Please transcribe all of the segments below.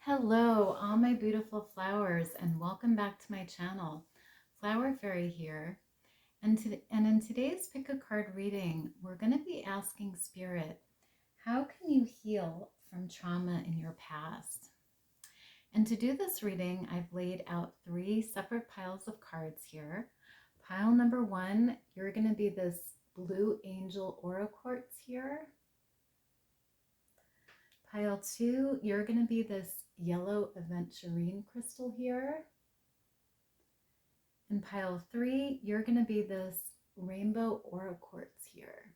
Hello, all my beautiful flowers, and welcome back to my channel. Flower Fairy here. And in today's pick a card reading, we're going to be asking Spirit, how can you heal from trauma in your past? And to do this reading, I've laid out 3 separate piles of cards here. Pile number 1, you're going to be this blue angel aura quartz here. Pile 2, you're going to be this yellow Aventurine crystal here. And pile 3, you're going to be this rainbow aura quartz here.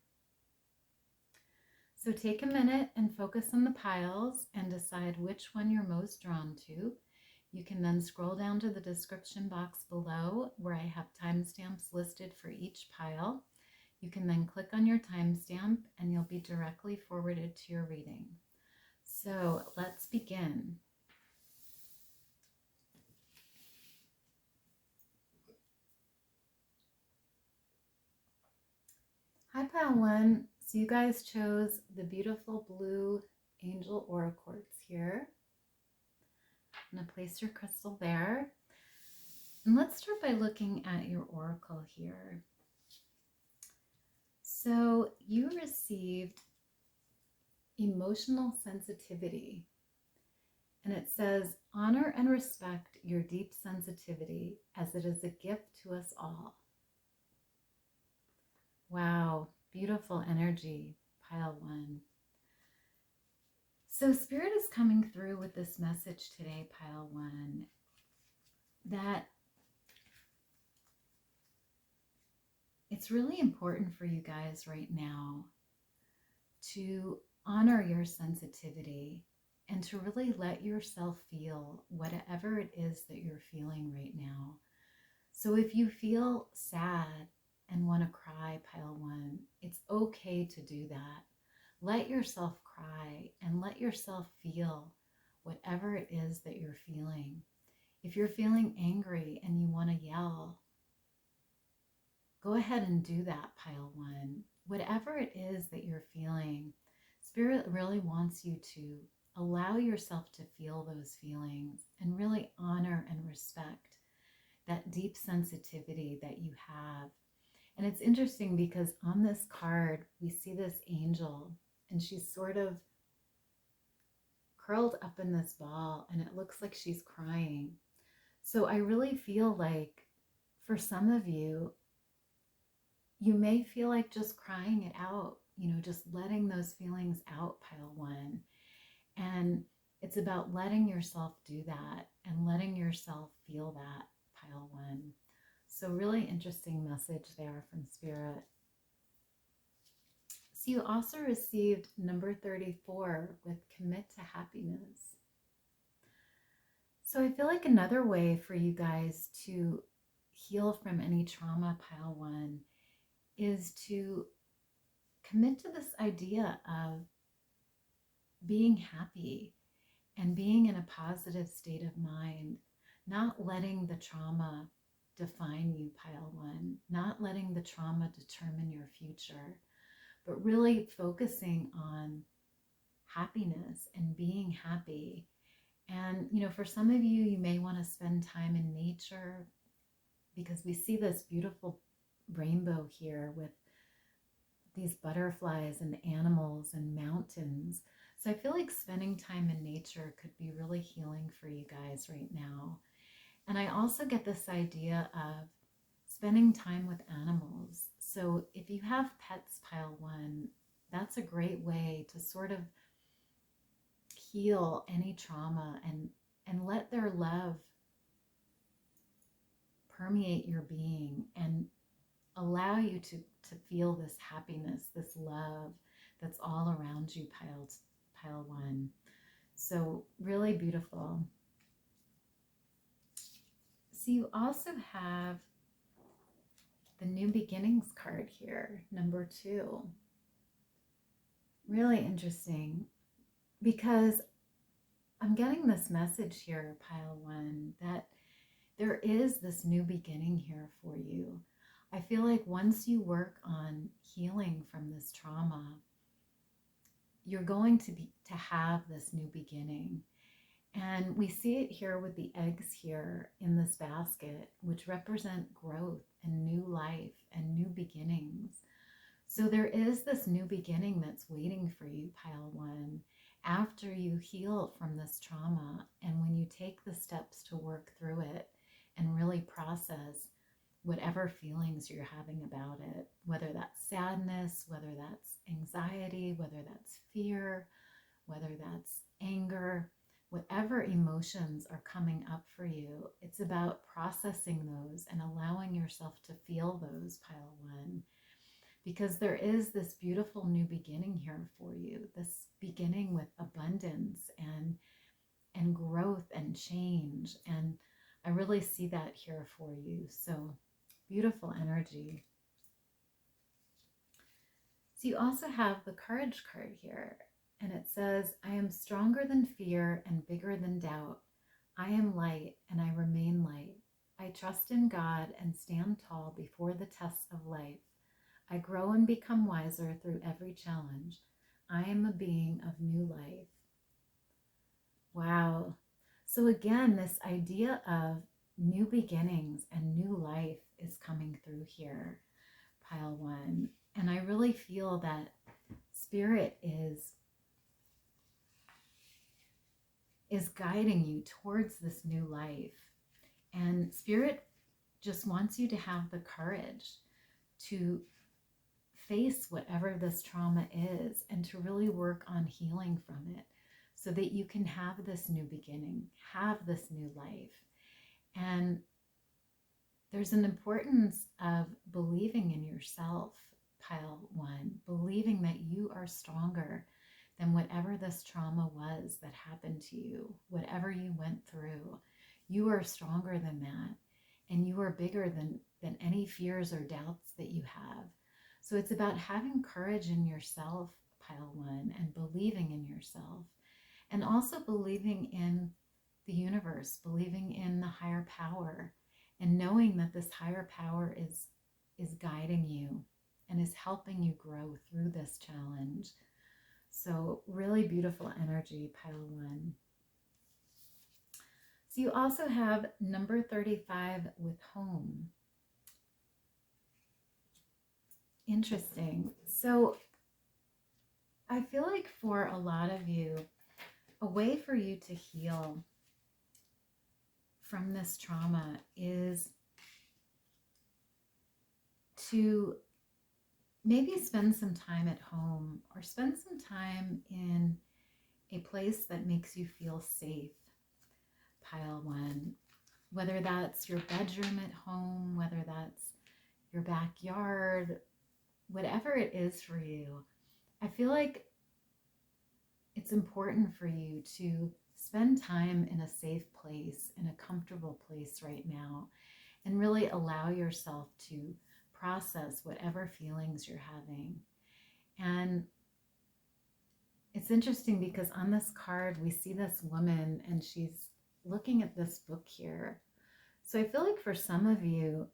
So take a minute and focus on the piles and decide which one you're most drawn to. You can then scroll down to the description box below where I have timestamps listed for each pile. You can then click on your timestamp and you'll be directly forwarded to your reading. So let's begin. Hi, pile 1. So you guys chose the beautiful blue angel aura quartz here. I'm going to place your crystal there. And let's start by looking at your oracle here. So you received emotional sensitivity. And it says, honor and respect your deep sensitivity as it is a gift to us all. Wow, beautiful energy, pile 1. So Spirit is coming through with this message today, pile 1, that it's really important for you guys right now to honor your sensitivity and to really let yourself feel whatever it is that you're feeling right now. So if you feel sad and want to cry, pile 1, it's okay to do that. Let yourself cry and let yourself feel whatever it is that you're feeling. If you're feeling angry and you want to yell, go ahead and do that, pile 1. Whatever it is that you're feeling, Spirit really wants you to allow yourself to feel those feelings and really honor and respect that deep sensitivity that you have. And it's interesting because on this card, we see this angel and she's sort of curled up in this ball and it looks like she's crying. So I really feel like for some of you, you may feel like just crying it out, just letting those feelings out, pile 1. And it's about letting yourself do that and letting yourself feel that, pile 1. So really interesting message there from Spirit. So you also received number 34 with commit to happiness. So I feel like another way for you guys to heal from any trauma, pile 1, is to commit to this idea of being happy and being in a positive state of mind, not letting the trauma define you, pile 1, not letting the trauma determine your future, but really focusing on happiness and being happy. And, for some of you, you may want to spend time in nature because we see this beautiful rainbow here with these butterflies and animals and mountains. So I feel like spending time in nature could be really healing for you guys right now. And I also get this idea of spending time with animals. So if you have pets, pile 1, that's a great way to sort of heal any trauma and let their love permeate your being and allow you to feel this happiness, this love that's all around you, pile 1. So really beautiful. So you also have the new beginnings card here, number 2. Really interesting because I'm getting this message here, pile 1, that there is this new beginning here for you. I feel like once you work on healing from this trauma, you're going to have this new beginning. And we see it here with the eggs here in this basket, which represent growth and new life and new beginnings. So there is this new beginning that's waiting for you, pile one, after you heal from this trauma. And when you take the steps to work through it and really process whatever feelings you're having about it, whether that's sadness, whether that's anxiety, whether that's fear, whether that's anger, whatever emotions are coming up for you, it's about processing those and allowing yourself to feel those, pile one, because there is this beautiful new beginning here for you, this beginning with abundance and growth and change. And I really see that here for you. So beautiful energy. So you also have the courage card here, and it says, I am stronger than fear and bigger than doubt. I am light and I remain light. I trust in God and stand tall before the tests of life. I grow and become wiser through every challenge. I am a being of new life. Wow. So again, this idea of new beginnings and new life is coming through here, pile one. And I really feel that Spirit is guiding you towards this new life. And Spirit just wants you to have the courage to face whatever this trauma is and to really work on healing from it so that you can have this new beginning, have this new life. And there's an importance of believing in yourself, pile one, believing that you are stronger than whatever this trauma was that happened to you, whatever you went through. You are stronger than that, and you are bigger than any fears or doubts that you have. So it's about having courage in yourself, pile one, and believing in yourself, and also believing in the universe, believing in the higher power, and knowing that this higher power is guiding you and is helping you grow through this challenge. So really beautiful energy, pile one. So you also have number 35 with home. Interesting. So I feel like for a lot of you, a way for you to heal from this trauma is to maybe spend some time at home or spend some time in a place that makes you feel safe, pile one. Whether that's your bedroom at home, whether that's your backyard, whatever it is for you, I feel like it's important for you to spend time in a safe place, in a comfortable place right now, and really allow yourself to process whatever feelings you're having. And it's interesting because on this card, we see this woman and she's looking at this book here. So I feel like for some of you,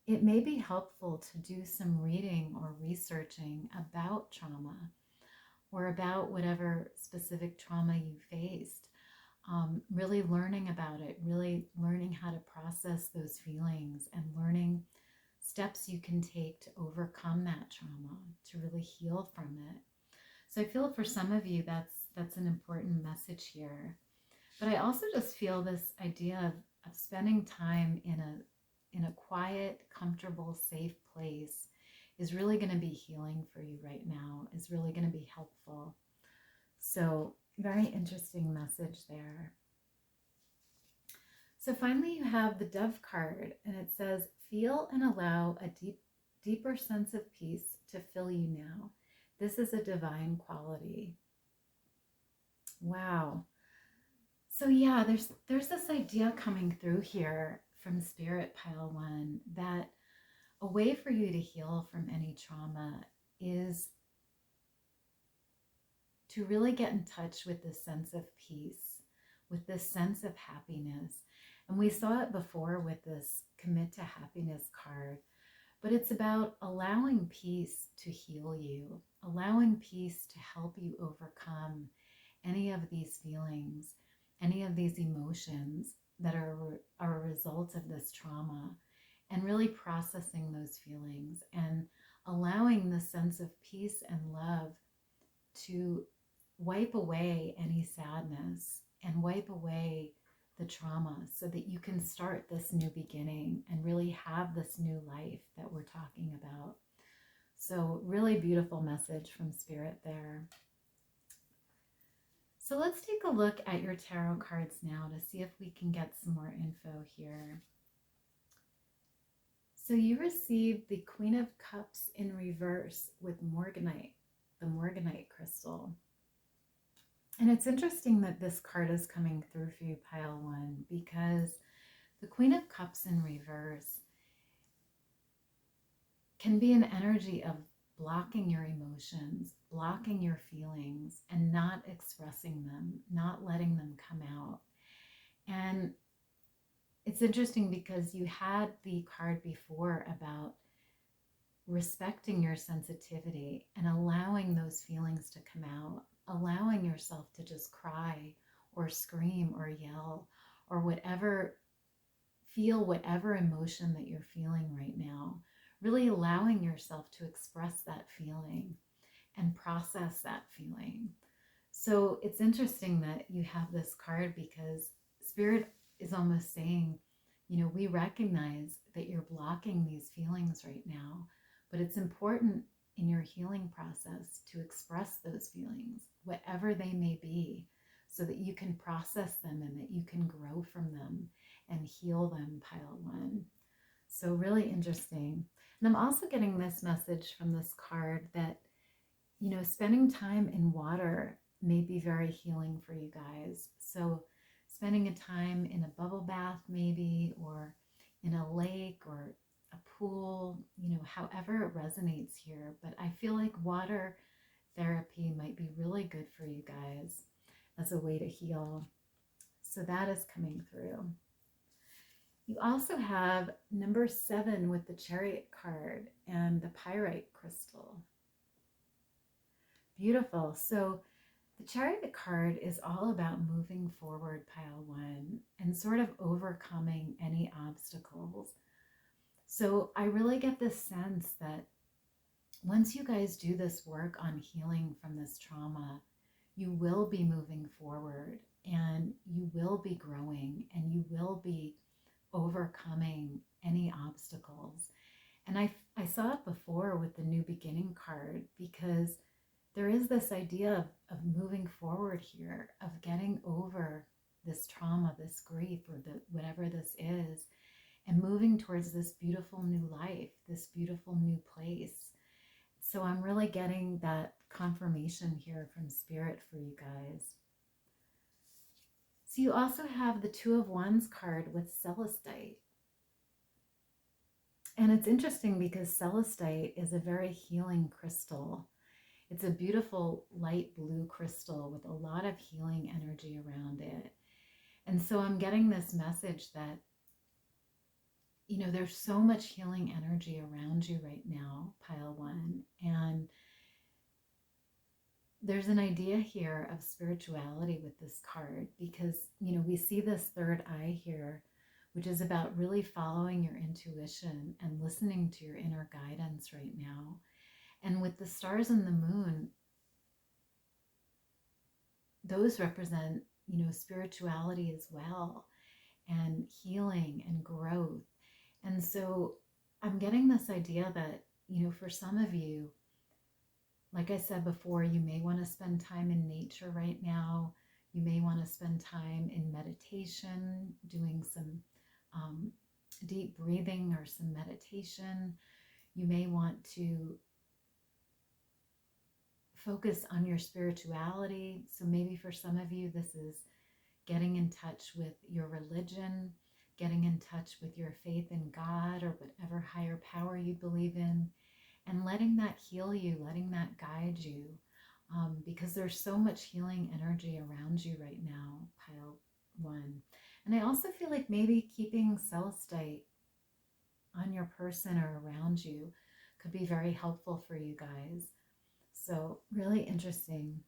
it may be helpful to do some reading or researching about trauma or about whatever specific trauma you faced. Really learning about it, really learning how to process those feelings and learning steps you can take to overcome that trauma, to really heal from it. So I feel for some of you, that's an important message here. But I also just feel this idea of spending time in a quiet, comfortable, safe place is really going to be healing for you right now, is really going to be helpful. So very interesting message there. So finally you have the Dove card, and it says, feel and allow a deeper sense of peace to fill you now. This is a divine quality. Wow. So yeah, there's this idea coming through here from Spirit, pile one, that a way for you to heal from any trauma is to really get in touch with this sense of peace, with this sense of happiness. And we saw it before with this commit to happiness card, but it's about allowing peace to heal you, allowing peace to help you overcome any of these feelings, any of these emotions that are a result of this trauma, and really processing those feelings and allowing the sense of peace and love to wipe away any sadness and wipe away the trauma so that you can start this new beginning and really have this new life that we're talking about. So, really beautiful message from Spirit there. So let's take a look at your tarot cards now to see if we can get some more info here. So you received the Queen of Cups in reverse with Morganite, the Morganite crystal. And it's interesting that this card is coming through for you, pile one, because the Queen of Cups in reverse can be an energy of blocking your emotions, blocking your feelings, and not expressing them, not letting them come out. And it's interesting because you had the card before about respecting your sensitivity and allowing those feelings to come out, allowing yourself to just cry or scream or yell or feel whatever emotion that you're feeling right now. Really allowing yourself to express that feeling and process that feeling. So it's interesting that you have this card because Spirit is almost saying, we recognize that you're blocking these feelings right now, but it's important in your healing process to express those feelings, whatever they may be, so that you can process them and that you can grow from them and heal them, pile one. So really interesting. And I'm also getting this message from this card that, spending time in water may be very healing for you guys. So spending a time in a bubble bath maybe, or in a lake or a pool, however it resonates here. But I feel like water therapy might be really good for you guys as a way to heal. So that is coming through. You also have number 7 with the Chariot card and the Pyrite crystal. Beautiful. So the Chariot card is all about moving forward, pile one, and sort of overcoming any obstacles. So I really get this sense that once you guys do this work on healing from this trauma, you will be moving forward and you will be growing and you will be overcoming any obstacles. And I saw it before with the New Beginning card, because there is this idea of moving forward here, of getting over this trauma, this grief, or whatever this is, and moving towards this beautiful new life, this beautiful new place. So I'm really getting that confirmation here from Spirit for you guys. So you also have the Two of Wands card with Celestite. And it's interesting because Celestite is a very healing crystal. It's a beautiful light blue crystal with a lot of healing energy around it. And so I'm getting this message that, there's so much healing energy around you right now, pile one. And there's an idea here of spirituality with this card because, we see this third eye here, which is about really following your intuition and listening to your inner guidance right now. And with the stars and the moon, those represent, spirituality as well, and healing and growth. And so I'm getting this idea that, for some of you, like I said before, you may want to spend time in nature right now. You may want to spend time in meditation, doing some deep breathing or some meditation. You may want to focus on your spirituality. So maybe for some of you, this is getting in touch with your religion, getting in touch with your faith in God or whatever higher power you believe in, and letting that heal you, letting that guide you, because there's so much healing energy around you right now, pile one. And I also feel like maybe keeping Celestite on your person or around you could be very helpful for you guys. So really interesting.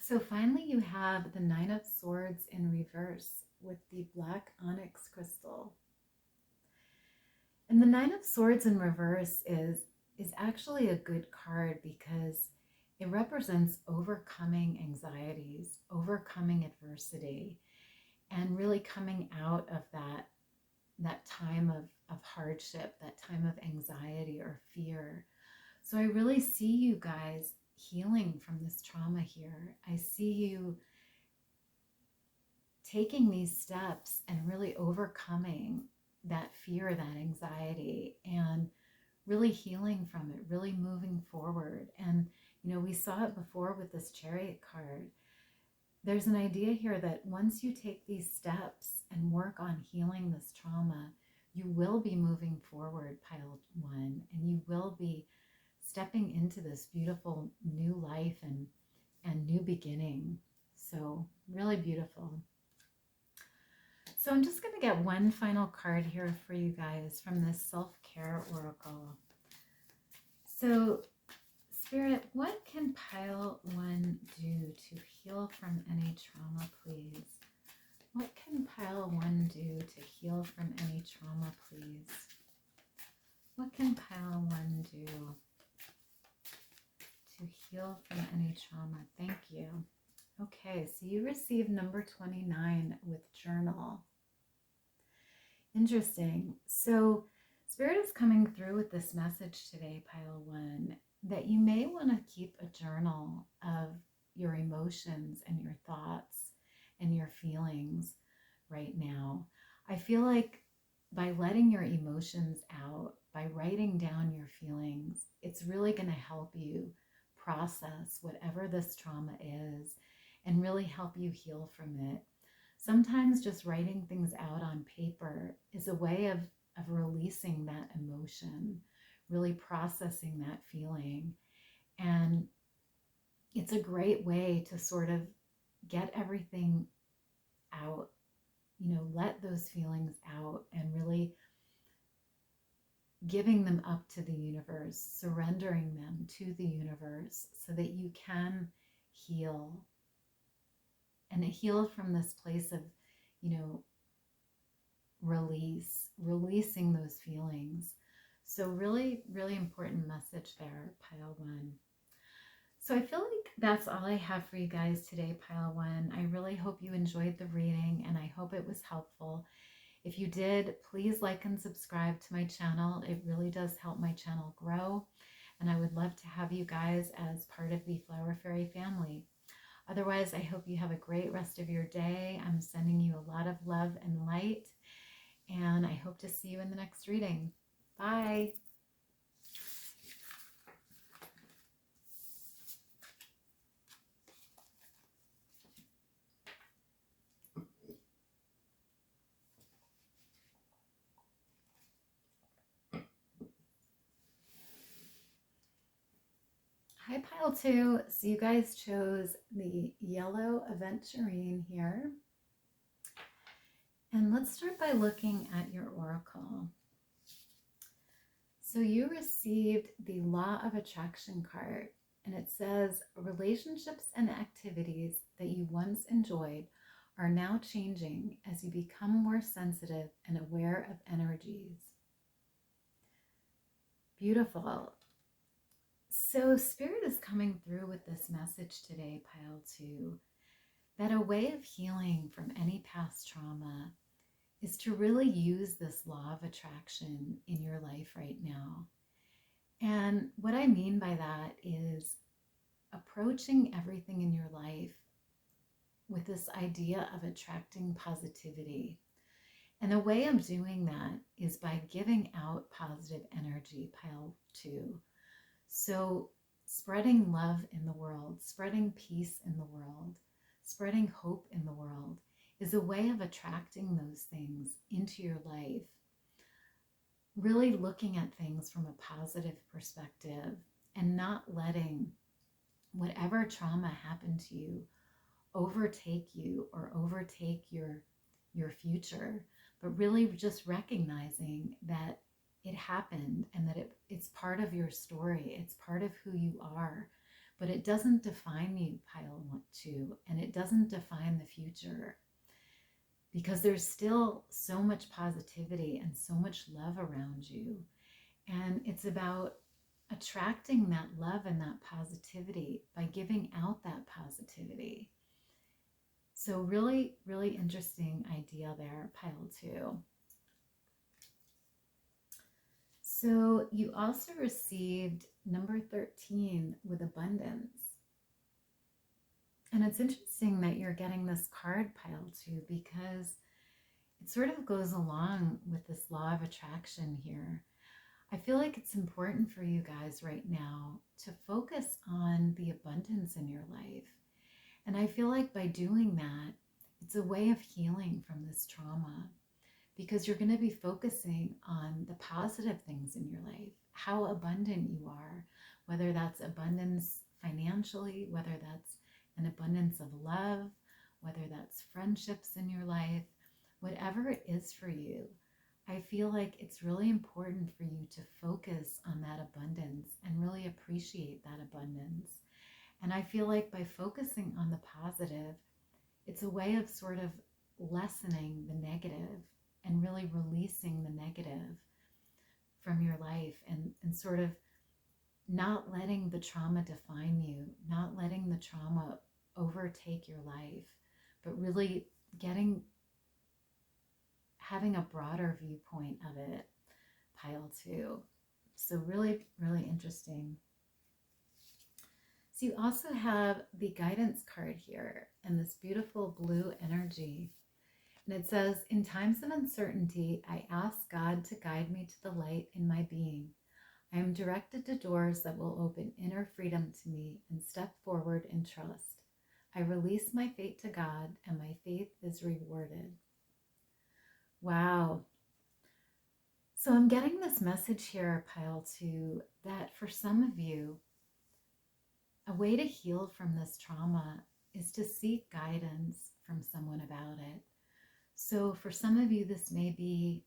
So finally you have the Nine of Swords in reverse with the black onyx crystal. And the Nine of Swords in reverse is actually a good card because it represents overcoming anxieties, overcoming adversity, and really coming out of that time of hardship, that time of anxiety or fear. So I really see you guys healing from this trauma here. I see you taking these steps and really overcoming that fear, that anxiety, and really healing from it, really moving forward. And, you know, we saw it before with this Chariot card. There's an idea here that once you take these steps and work on healing this trauma, you will be moving forward, pile one, and you will be stepping into this beautiful new life and new beginning. So really beautiful. So I'm just going to get one final card here for you guys from this self-care oracle. So Spirit, what can pile one do to heal from any trauma, please? What can pile one do to heal from any trauma, please? What can pile one do to heal from any trauma? Thank you. Okay, so you received number 29 with journal. Interesting. So Spirit is coming through with this message today, pile one, that you may want to keep a journal of your emotions and your thoughts and your feelings right now. I feel like by letting your emotions out, by writing down your feelings, it's really going to help you process whatever this trauma is and really help you heal from it. Sometimes just writing things out on paper is a way of releasing that emotion, really processing that feeling. And it's a great way to sort of get everything out, you know, let those feelings out and really giving them up to the universe, surrendering them to the universe so that you can heal. And heal from this place of, you know, releasing those feelings. So really, really important message there, pile one. So I feel like that's all I have for you guys today, pile one. I really hope you enjoyed the reading and I hope it was helpful. If you did, please like and subscribe to my channel. It really does help my channel grow. And I would love to have you guys as part of the Flower Fairy family. Otherwise, I hope you have a great rest of your day. I'm sending you a lot of love and light, and I hope to see you in the next reading. Bye. Hi, pile two. So you guys chose the yellow Aventurine here. And let's start by looking at your oracle. So you received the Law of Attraction card, and it says, relationships and activities that you once enjoyed are now changing as you become more sensitive and aware of energies. Beautiful. So Spirit is coming through with this message today, pile two, that a way of healing from any past trauma is to really use this law of attraction in your life right now. And what I mean by that is approaching everything in your life with this idea of attracting positivity. And a way of doing that is by giving out positive energy, pile two. So spreading love in the world, spreading peace in the world, spreading hope in the world is a way of attracting those things into your life. Really looking at things from a positive perspective and not letting whatever trauma happened to you overtake you or overtake your future, but really just recognizing that it happened and that it's part of your story. It's part of who you are, but it doesn't define you, pile 2, and it doesn't define the future, because there's still so much positivity and so much love around you. And it's about attracting that love and that positivity by giving out that positivity. So really, really interesting idea there, pile 2. So you also received number 13 with abundance. And it's interesting that you're getting this card, pile 2, because it sort of goes along with this law of attraction here. I feel like it's important for you guys right now to focus on the abundance in your life. And I feel like by doing that, it's a way of healing from this trauma, because you're going to be focusing on the positive things in your life, how abundant you are, whether that's abundance financially, whether that's an abundance of love, whether that's friendships in your life, whatever it is for you. I feel like it's really important for you to focus on that abundance and really appreciate that abundance. And I feel like by focusing on the positive, it's a way of sort of lessening the negative and really releasing the negative from your life, and sort of not letting the trauma define you, not letting the trauma overtake your life, but really having a broader viewpoint of it, pile 2. So really, really interesting. So you also have the guidance card here and this beautiful blue energy. And it says, in times of uncertainty, I ask God to guide me to the light in my being. I am directed to doors that will open inner freedom to me and step forward in trust. I release my fate to God, and my faith is rewarded. Wow. So I'm getting this message here, pile 2, that for some of you, a way to heal from this trauma is to seek guidance from someone about it. So for some of you, this may be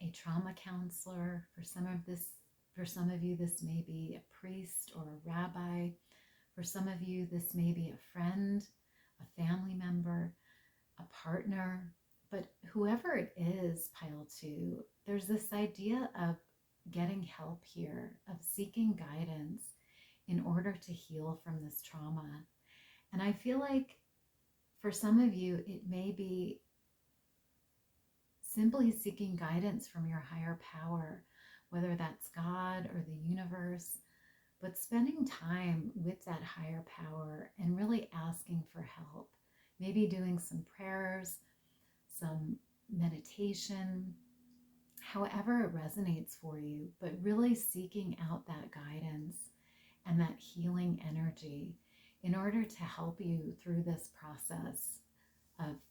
a trauma counselor. For some of you, this may be a priest or a rabbi. For some of you, this may be a friend, a family member, a partner. But whoever it is, pile 2, there's this idea of getting help here, of seeking guidance in order to heal from this trauma. And I feel like for some of you, it may be simply seeking guidance from your higher power, whether that's God or the universe, but spending time with that higher power and really asking for help. Maybe doing some prayers, some meditation, however it resonates for you, but really seeking out that guidance and that healing energy in order to help you through this process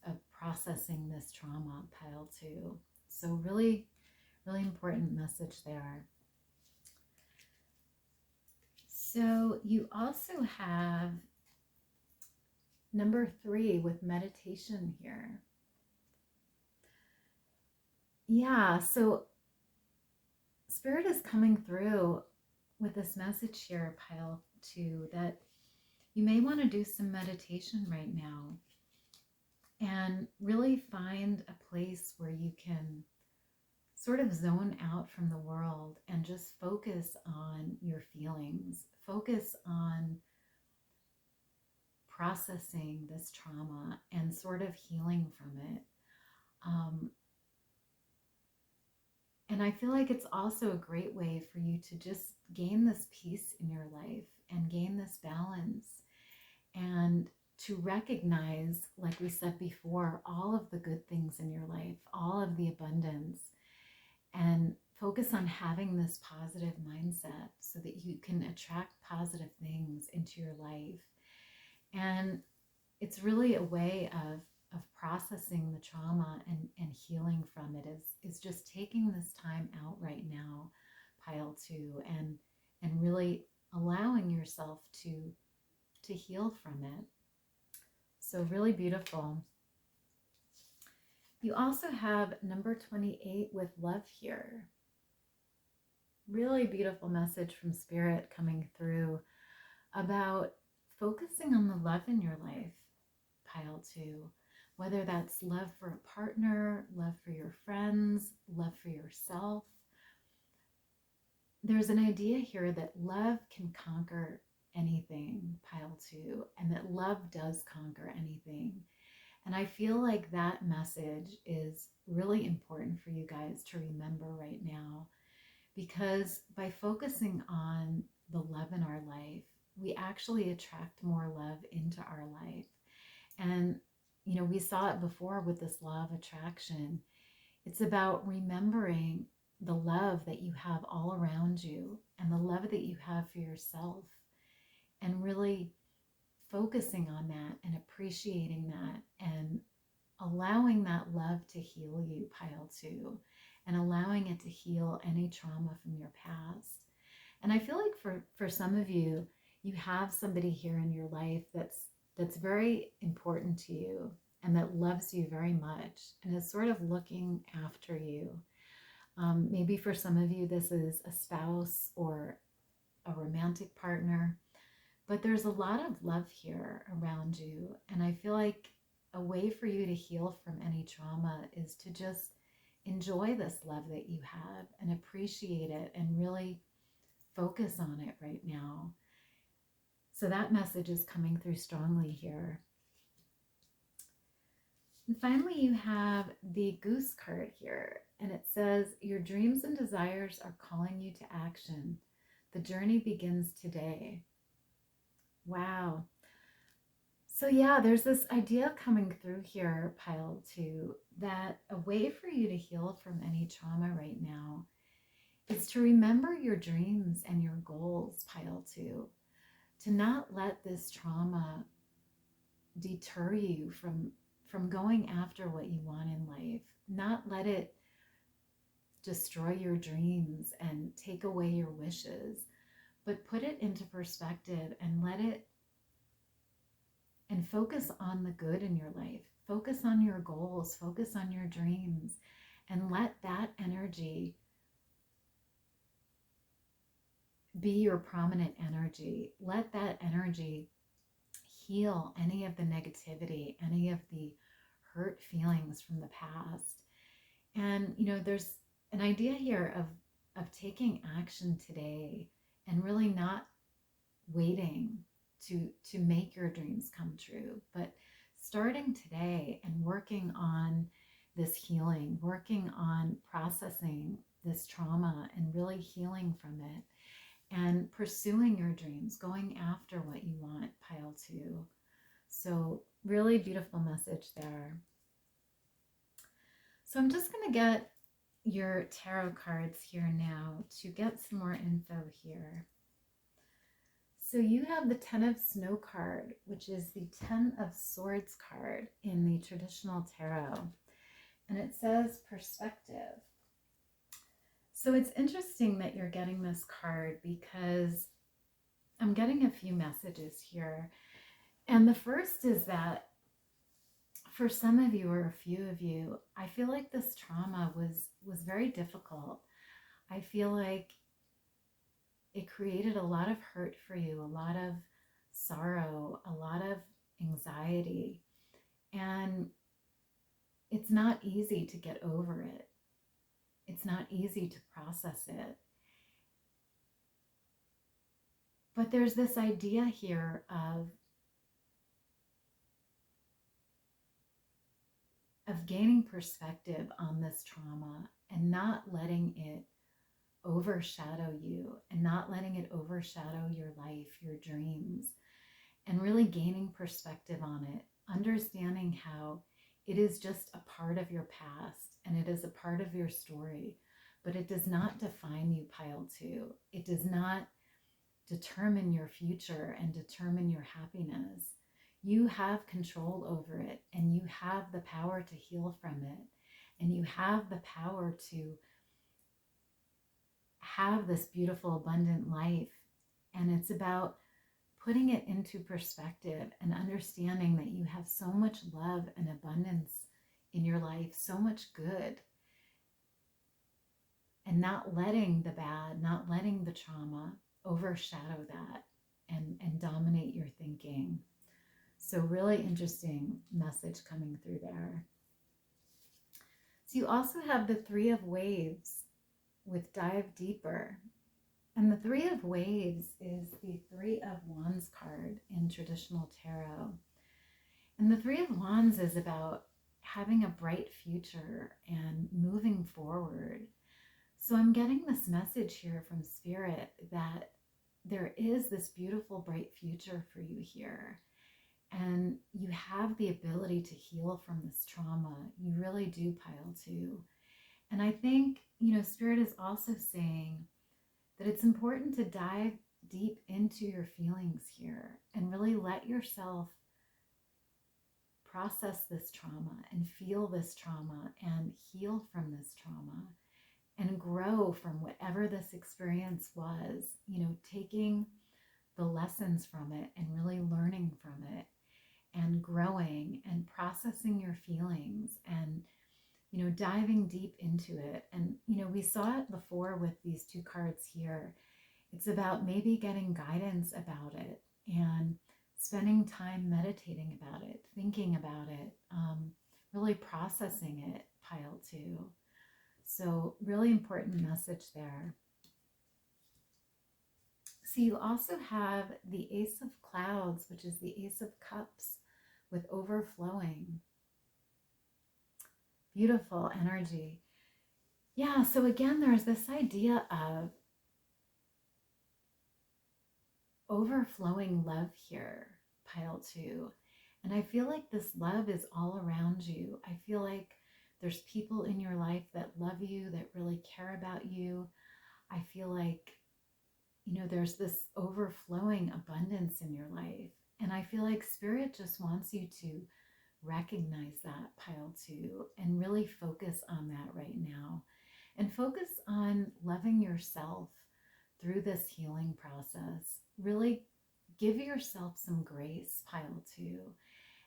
of processing this trauma, pile 2. So really, really important message there. So you also have number 3 with meditation here. Yeah, so Spirit is coming through with this message here, pile 2, that you may want to do some meditation right now and really find a place where you can sort of zone out from the world and just focus on your feelings, focus on processing this trauma and sort of healing from it. And I feel like it's also a great way for you to just gain this peace in your life and gain this balance, and to recognize, like we said before, all of the good things in your life, all of the abundance, and focus on having this positive mindset so that you can attract positive things into your life. And it's really a way of processing the trauma and healing from it, is just taking this time out right now, pile 2, and really allowing yourself to heal from it. So really beautiful. You also have number 28 with love here. Really beautiful message from Spirit coming through about focusing on the love in your life, pile 2. Whether that's love for a partner, love for your friends, love for yourself. There's an idea here that love can conquer anything, pile 2, and that love does conquer anything. And I feel like that message is really important for you guys to remember right now, because by focusing on the love in our life, we actually attract more love into our life. And, we saw it before with this law of attraction. It's about remembering the love that you have all around you and the love that you have for yourself, and really focusing on that and appreciating that and allowing that love to heal you, pile 2, and allowing it to heal any trauma from your past. And I feel like for some of you, you have somebody here in your life that's very important to you and that loves you very much and is sort of looking after you. Maybe for some of you, this is a spouse or a romantic partner, but there's a lot of love here around you. And I feel like a way for you to heal from any trauma is to just enjoy this love that you have and appreciate it and really focus on it right now. So that message is coming through strongly here. And finally, you have the Goose card here, and it says, your dreams and desires are calling you to action. The journey begins today. Wow. So yeah, there's this idea coming through here, pile 2, that a way for you to heal from any trauma right now is to remember your dreams and your goals, pile 2. To not let this trauma deter you from going after what you want in life. Not let it destroy your dreams and take away your wishes, but put it into perspective and let it, and focus on the good in your life. Focus on your goals, focus on your dreams, and let that energy be your prominent energy. Let that energy heal any of the negativity, any of the hurt feelings from the past. And, there's an idea here of taking action today and really not waiting to make your dreams come true, but starting today and working on this healing, working on processing this trauma and really healing from it, and pursuing your dreams, going after what you want, pile 2. So really beautiful message there. So I'm just going to get your tarot cards here now to get some more info here. So you have the 10 of Snow card, which is the 10 of Swords card in the traditional tarot. And it says perspective. So it's interesting that you're getting this card because I'm getting a few messages here. And the first is that for some of you or a few of you, I feel like this trauma was very difficult. I feel like it created a lot of hurt for you, a lot of sorrow, a lot of anxiety. And it's not easy to get over it. It's not easy to process it. But there's this idea here of gaining perspective on this trauma and not letting it overshadow you and not letting it overshadow your life, your dreams, and really gaining perspective on it, understanding how it is just a part of your past and it is a part of your story, but it does not define you, pile 2. It does not determine your future and determine your happiness. You have control over it, and you have the power to heal from it, and you have the power to have this beautiful, abundant life. And it's about putting it into perspective and understanding that you have so much love and abundance in your life, so much good, and not letting the bad, not letting the trauma overshadow that, and dominate your thinking. So really interesting message coming through there. So you also have the Three of Waves with Dive Deeper. And the Three of Waves is the Three of Wands card in traditional tarot. And the Three of Wands is about having a bright future and moving forward. So I'm getting this message here from Spirit that there is this beautiful, bright future for you here. And you have the ability to heal from this trauma. You really do, Pile 2. And I think, Spirit is also saying that it's important to dive deep into your feelings here and really let yourself process this trauma and feel this trauma and heal from this trauma and grow from whatever this experience was, taking the lessons from it and really learning from it and growing and processing your feelings and, diving deep into it. And, we saw it before with these two cards here. It's about maybe getting guidance about it and spending time meditating about it, thinking about it, really processing it, Pile 2. So really important message there. So you also have the Ace of Clouds, which is the Ace of Cups with overflowing. Beautiful energy. Yeah, so again, there's this idea of overflowing love here, Pile 2. And I feel like this love is all around you. I feel like there's people in your life that love you, that really care about you. I feel like, there's this overflowing abundance in your life. And I feel like Spirit just wants you to recognize that, Pile 2, and really focus on that right now. And focus on loving yourself through this healing process. Really give yourself some grace, Pile 2,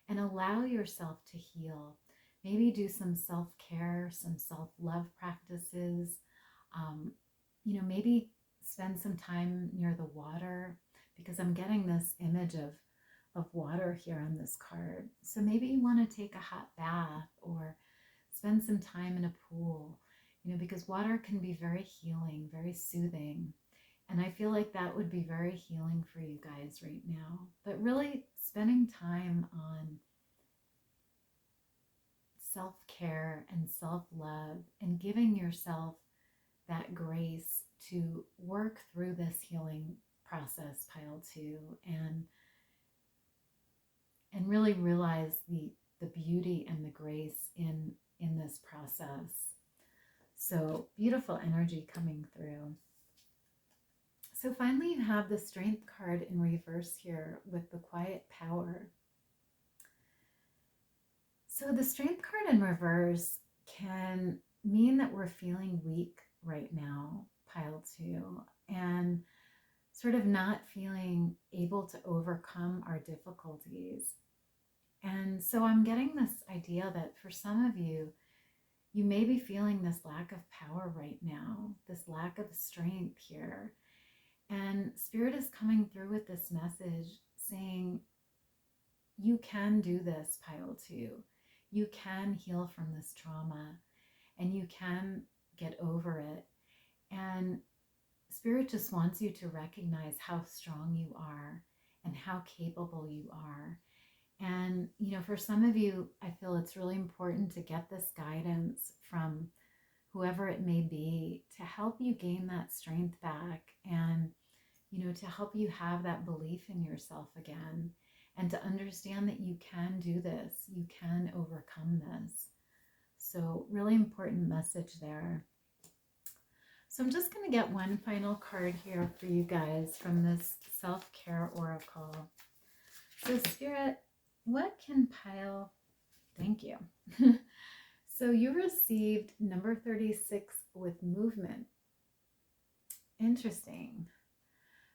and allow yourself to heal. Maybe do some self-care, some self-love practices. Maybe spend some time near the water, because I'm getting this image of water here on this card. So maybe you want to take a hot bath or spend some time in a pool, because water can be very healing, very soothing. And I feel like that would be very healing for you guys right now. But really spending time on self-care and self-love and giving yourself that grace to work through this healing process, Pile 2, and really realize the beauty and the grace in this process. So beautiful energy coming through. So finally, you have the Strength card in reverse here with the Quiet Power. So the Strength card in reverse can mean that we're feeling weak right now, Pile 2, and sort of not feeling able to overcome our difficulties. And so I'm getting this idea that for some of you, you may be feeling this lack of power right now, this lack of strength here. And Spirit is coming through with this message saying, you can do this, Pile 2. You can heal from this trauma and you can get over it. And Spirit just wants you to recognize how strong you are and how capable you are. And, for some of you, I feel it's really important to get this guidance from whoever it may be to help you gain that strength back and, to help you have that belief in yourself again and to understand that you can do this, you can overcome this. So really important message there. So I'm just going to get one final card here for you guys from this self-care oracle. So Spirit, what can Pile, thank you. So you received number 36 with movement. Interesting.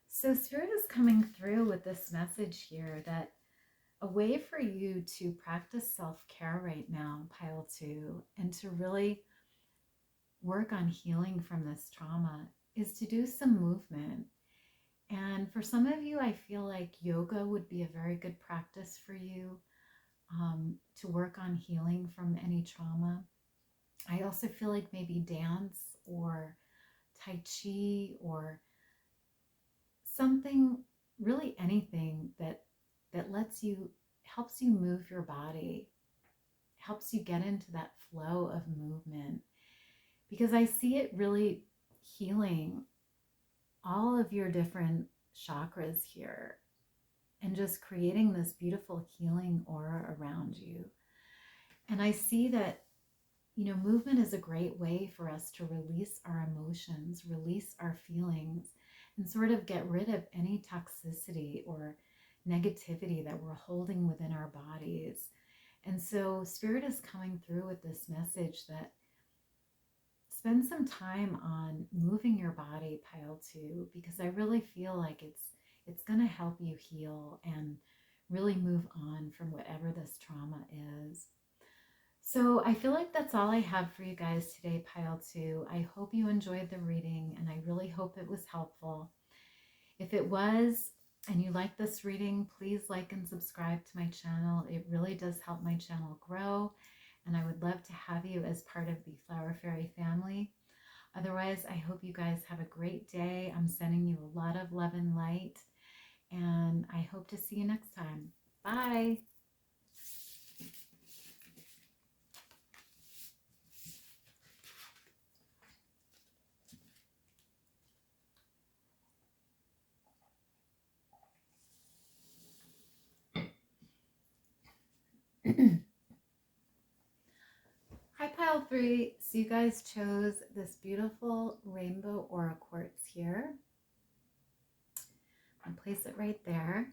So Spirit is coming through with this message here that a way for you to practice self-care right now, Pile 2, and to really work on healing from this trauma is to do some movement. And for some of you, I feel like yoga would be a very good practice for you to work on healing from any trauma. I also feel like maybe dance or Tai Chi or something, really anything that lets you, helps you move your body, helps you get into that flow of movement. Because I see it really healing all of your different chakras here and just creating this beautiful healing aura around you. And I see that, movement is a great way for us to release our emotions, release our feelings, and sort of get rid of any toxicity or negativity that we're holding within our bodies. And so Spirit is coming through with this message that spend some time on moving your body, pile 2, because I really feel like it's going to help you heal and really move on from whatever this trauma is. So I feel like that's all I have for you guys today, pile 2. I hope you enjoyed the reading, and I really hope it was helpful. If it was, and you like this reading, please like and subscribe to my channel. It really does help my channel grow, and I would love to have you as part of the Flower Fairy family. Otherwise, I hope you guys have a great day. I'm sending you a lot of love and light, and I hope to see you next time. Bye. Hi, pile 3. So you guys chose this beautiful rainbow aura quartz here. I'll place it right there.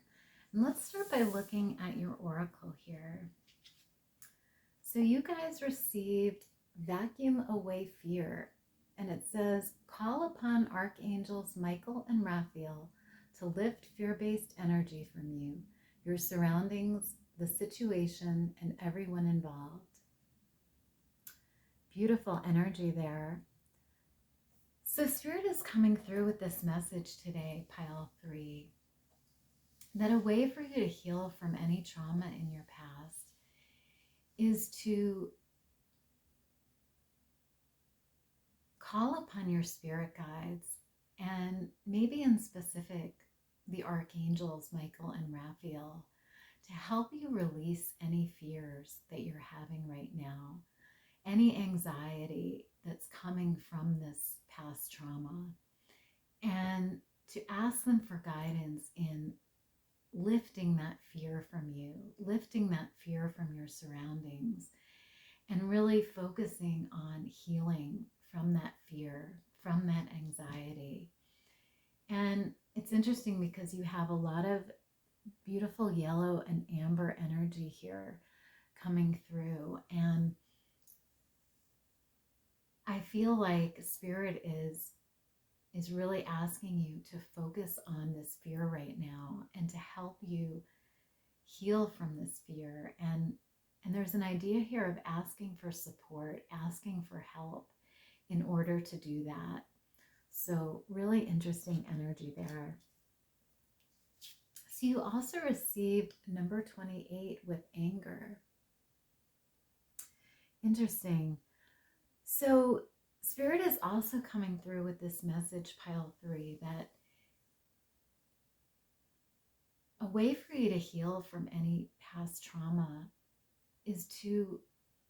And let's start by looking at your oracle here. So you guys received Vacuum Away Fear. And it says, call upon Archangels Michael and Raphael to lift fear-based energy from you, your surroundings, the situation, and everyone involved. Beautiful energy there. So Spirit is coming through with this message today, pile 3, that a way for you to heal from any trauma in your past is to call upon your spirit guides, and maybe in specific, the archangels Michael and Raphael, to help you release any fears that you're having right now, any anxiety that's coming from this past trauma, and to ask them for guidance in lifting that fear from you, lifting that fear from your surroundings, and really focusing on healing from that fear, from that anxiety. And it's interesting because you have a lot of beautiful yellow and amber energy here coming through. And I feel like Spirit is really asking you to focus on this fear right now and to help you heal from this fear. And there's an idea here of asking for support, asking for help in order to do that. So really interesting energy there. So you also received number 28 with anger. Interesting. So Spirit is also coming through with this message, pile 3, that a way for you to heal from any past trauma is to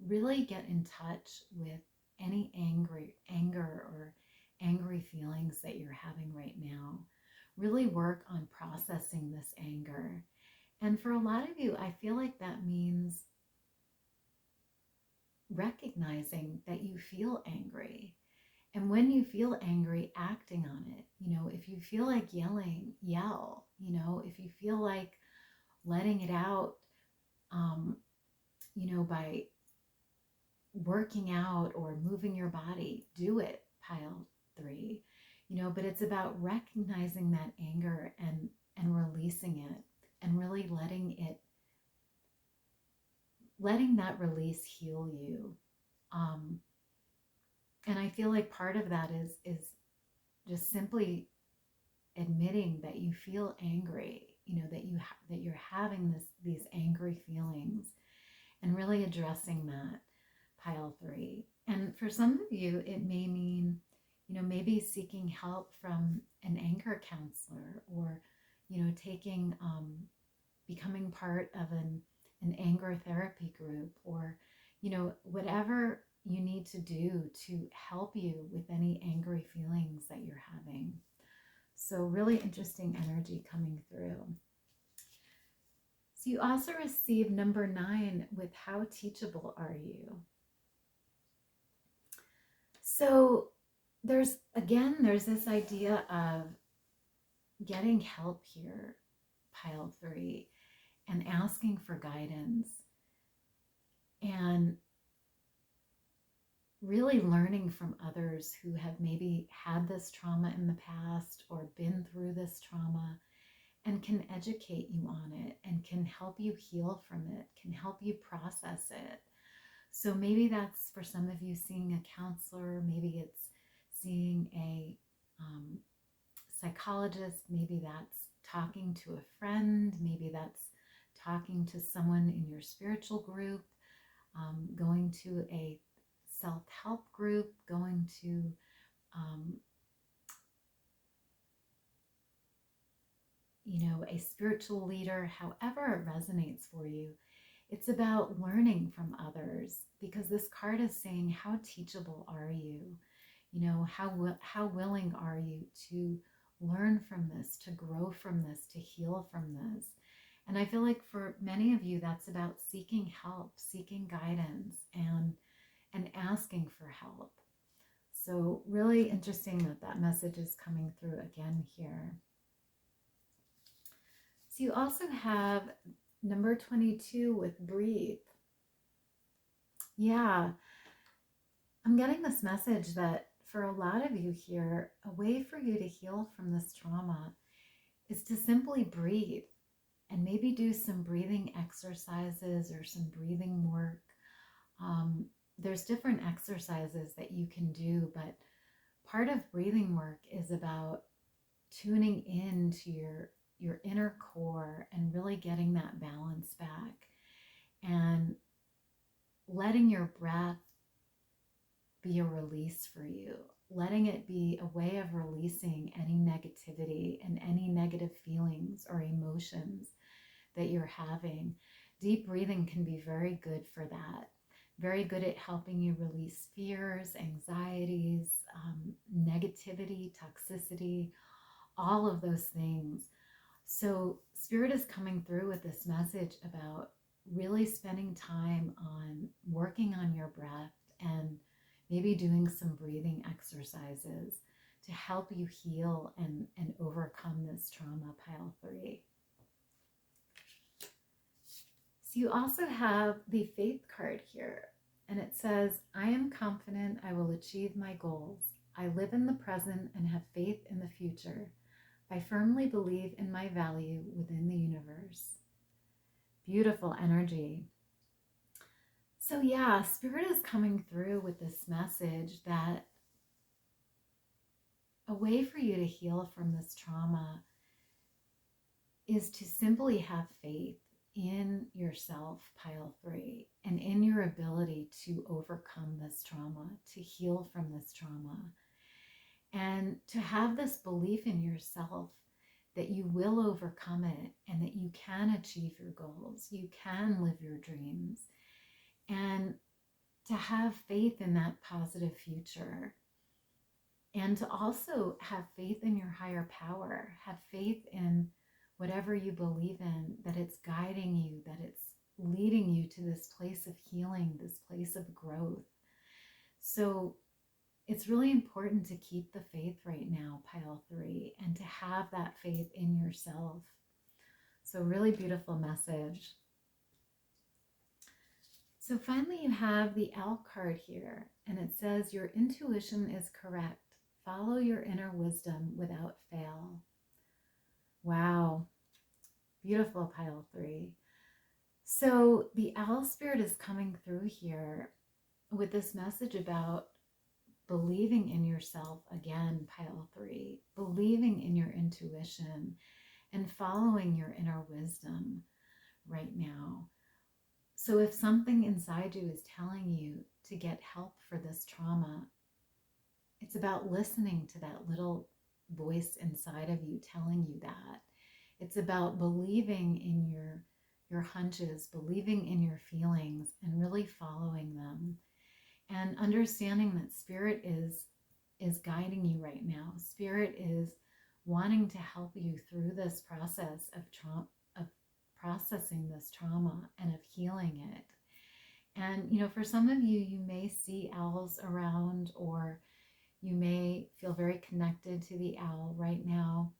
really get in touch with any anger or angry feelings that you're having right now. Really work on processing this anger. And for a lot of you, I feel like that means recognizing that you feel angry. And when you feel angry, acting on it. If you feel like yelling, yell. If you feel like letting it out, by working out or moving your body, do it, pile 3. But it's about recognizing that anger and releasing it, and really letting that release heal you. And I feel like part of that is just simply admitting that you feel angry, that you're having these angry feelings, and really addressing that, pile 3. And for some of you, it may mean, maybe seeking help from an anger counselor, or, taking, becoming part of an anger therapy group, or, whatever you need to do to help you with any angry feelings that you're having. So really interesting energy coming through. So you also receive number 9 with how teachable are you? So there's this idea of getting help here, pile 3, and asking for guidance, and really learning from others who have maybe had this trauma in the past or been through this trauma, and can educate you on it and can help you heal from it, can help you process it. So maybe that's, for some of you, seeing a counselor, maybe it's seeing a psychologist, maybe that's talking to a friend, maybe that's talking to someone in your spiritual group, going to a self-help group, going to a spiritual leader, however it resonates for you. It's about learning from others, because this card is saying, how teachable are you? How willing are you to learn from this, to grow from this, to heal from this? And I feel like for many of you, that's about seeking help, seeking guidance, and asking for help. So really interesting that message is coming through again here. So you also have number 22 with breathe. Yeah, I'm getting this message that for a lot of you here, a way for you to heal from this trauma is to simply breathe, and maybe do some breathing exercises or some breathing work. There's different exercises that you can do, but part of breathing work is about tuning into your inner core and really getting that balance back, and letting your breath be a release for you, letting it be a way of releasing any negativity and any negative feelings or emotions that you're having. Deep breathing can be very good for that. Very good at helping you release fears, anxieties, negativity, toxicity, all of those things. So Spirit is coming through with this message about really spending time on working on your breath, and maybe doing some breathing exercises to help you heal and overcome this trauma, pile 3. So you also have the faith card here, and it says, I am confident I will achieve my goals. I live in the present and have faith in the future. I firmly believe in my value within the universe. Beautiful energy. So yeah, Spirit is coming through with this message that a way for you to heal from this trauma is to simply have faith in yourself, pile 3, and in your ability to overcome this trauma, to heal from this trauma, and to have this belief in yourself that you will overcome it, and that you can achieve your goals, you can live your dreams, and to have faith in that positive future, and to also have faith in your higher power, have faith in whatever you believe in, that it's guiding you, that it's leading you to this place of healing, this place of growth. So it's really important to keep the faith right now, pile 3, and to have that faith in yourself. So really beautiful message. So finally you have the L card here, and it says, your intuition is correct. Follow your inner wisdom without fail. Wow. Beautiful, pile 3. So the owl spirit is coming through here with this message about believing in yourself again, pile 3, believing in your intuition and following your inner wisdom right now. So if something inside you is telling you to get help for this trauma, it's about listening to that little voice inside of you telling you that. It's about believing in your hunches, believing in your feelings, and really following them, and understanding that spirit is guiding you right now. Spirit is wanting to help you through this process of processing this trauma and of healing it. And for some of you, you may see owls around, or you may feel very connected to the owl right now.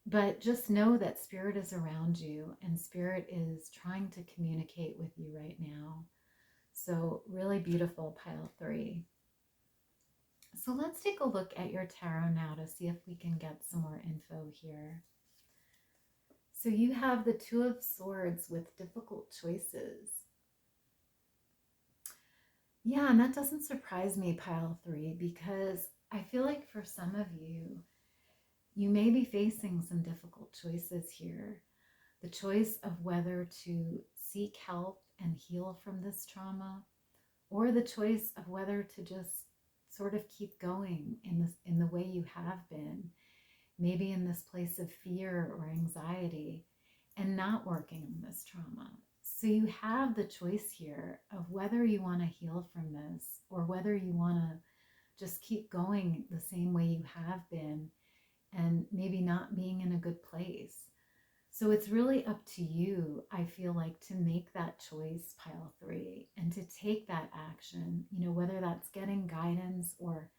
But just know that spirit is around you, and spirit is trying to communicate with you right now. So really beautiful, pile 3. So let's take a look at your tarot now to see if we can get some more info here. So you have the 2 of Swords with difficult choices. Yeah, and that doesn't surprise me, pile 3, because I feel like for some of you, you may be facing some difficult choices here. The choice of whether to seek help and heal from this trauma, or the choice of whether to just sort of keep going in the way you have been, maybe in this place of fear or anxiety, and not working on this trauma. So you have the choice here of whether you want to heal from this, or whether you want to just keep going the same way you have been and maybe not being in a good place. So it's really up to you, I feel like, to make that choice, pile 3, and to take that action, whether that's getting guidance or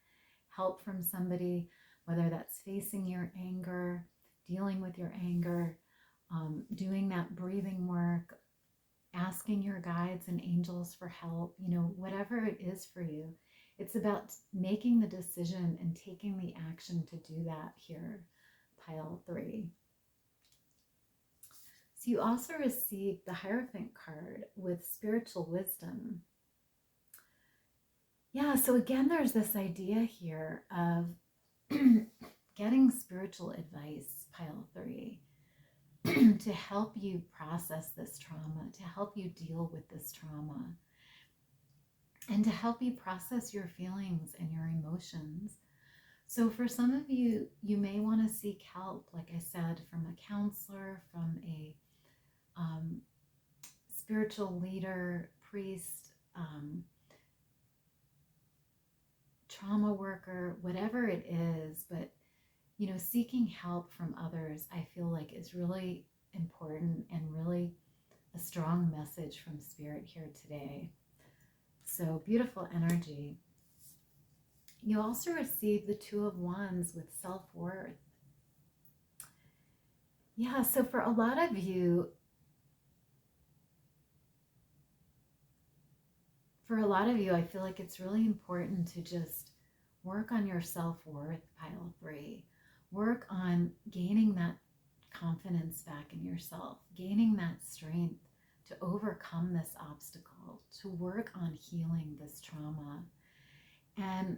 help from somebody, whether that's facing your anger, dealing with your anger, doing that breathing work, asking your guides and angels for help, whatever it is for you. It's about making the decision and taking the action to do that here, pile 3. So you also received the Hierophant card with spiritual wisdom. Yeah, so again, there's this idea here of getting spiritual advice, pile 3, to help you process this trauma, to help you deal with this trauma, and to help you process your feelings and your emotions. So for some of you, you may want to seek help, like I said, from a counselor, from a spiritual leader, priest, trauma worker, whatever it is. But seeking help from others, I feel like, is really important and really a strong message from spirit here today. So beautiful energy. You also receive the 2 of Wands with self-worth. Yeah, so for a lot of you, I feel like it's really important to just work on your self-worth, pile 3. Work on gaining that confidence back in yourself, gaining that strength to overcome this obstacle, to work on healing this trauma. And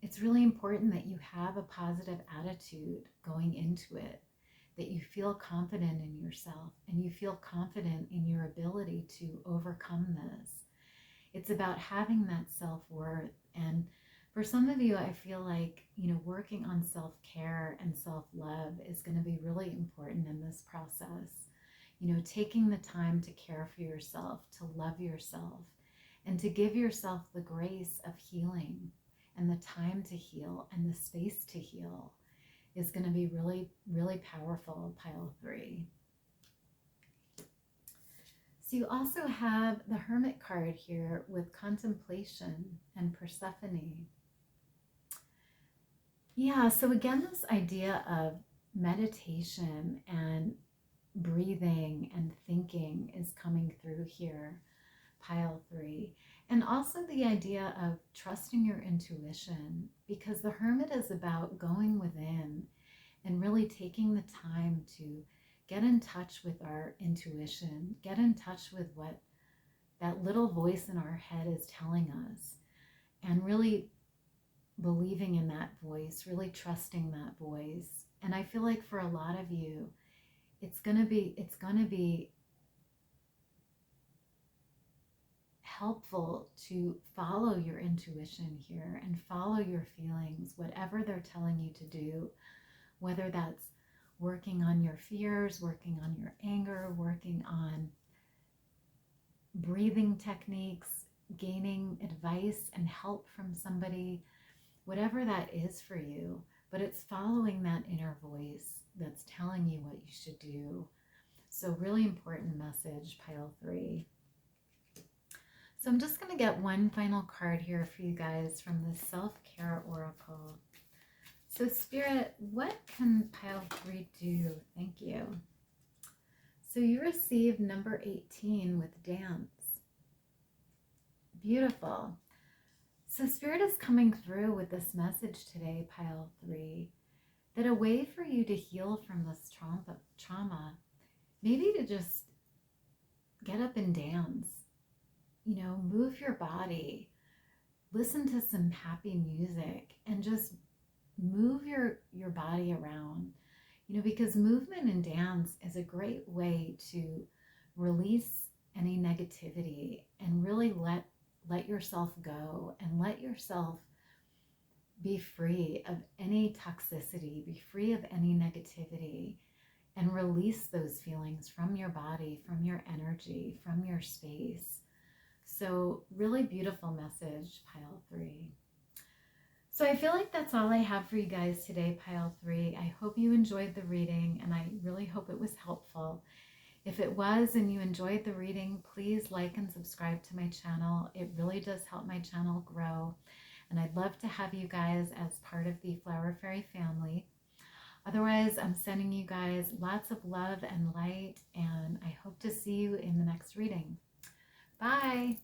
it's really important that you have a positive attitude going into it, that you feel confident in yourself and you feel confident in your ability to overcome this. It's about having that self-worth. And for some of you, I feel like, working on self-care and self-love is going to be really important in this process. Taking the time to care for yourself, to love yourself, and to give yourself the grace of healing and the time to heal and the space to heal is going to be really, really powerful, pile 3. So you also have the Hermit card here with contemplation and Persephone. Yeah, so again, this idea of meditation and breathing and thinking is coming through here, pile 3. And also the idea of trusting your intuition, because the Hermit is about going within and really taking the time to get in touch with our intuition, get in touch with what that little voice in our head is telling us, and really believing in that voice, really trusting that voice. And I feel like for a lot of you, it's going to be helpful to follow your intuition here and follow your feelings, whatever they're telling you to do, whether that's working on your fears, working on your anger, working on breathing techniques, gaining advice and help from somebody, whatever that is for you. But it's following that inner voice that's telling you what you should do. So really important message, pile 3. So I'm just going to get one final card here for you guys from the Self-Care Oracle. So Spirit, what can pile 3 do? Thank you. So you received number 18 with dance. Beautiful. So Spirit is coming through with this message today, pile 3, that a way for you to heal from this trauma, maybe to just get up and dance, you know, move your body, listen to some happy music, and just move your body around, you know, because movement and dance is a great way to release any negativity and really let yourself go and let yourself be free of any toxicity, be free of any negativity, and release those feelings from your body, from your energy, from your space. So really beautiful message, pile 3. So I feel like that's all I have for you guys today, pile 3. I hope you enjoyed the reading, and I really hope it was helpful. If it was and you enjoyed the reading, please like and subscribe to my channel. It really does help my channel grow, and I'd love to have you guys as part of the Flower Fairy family. Otherwise, I'm sending you guys lots of love and light, and I hope to see you in the next reading. Bye!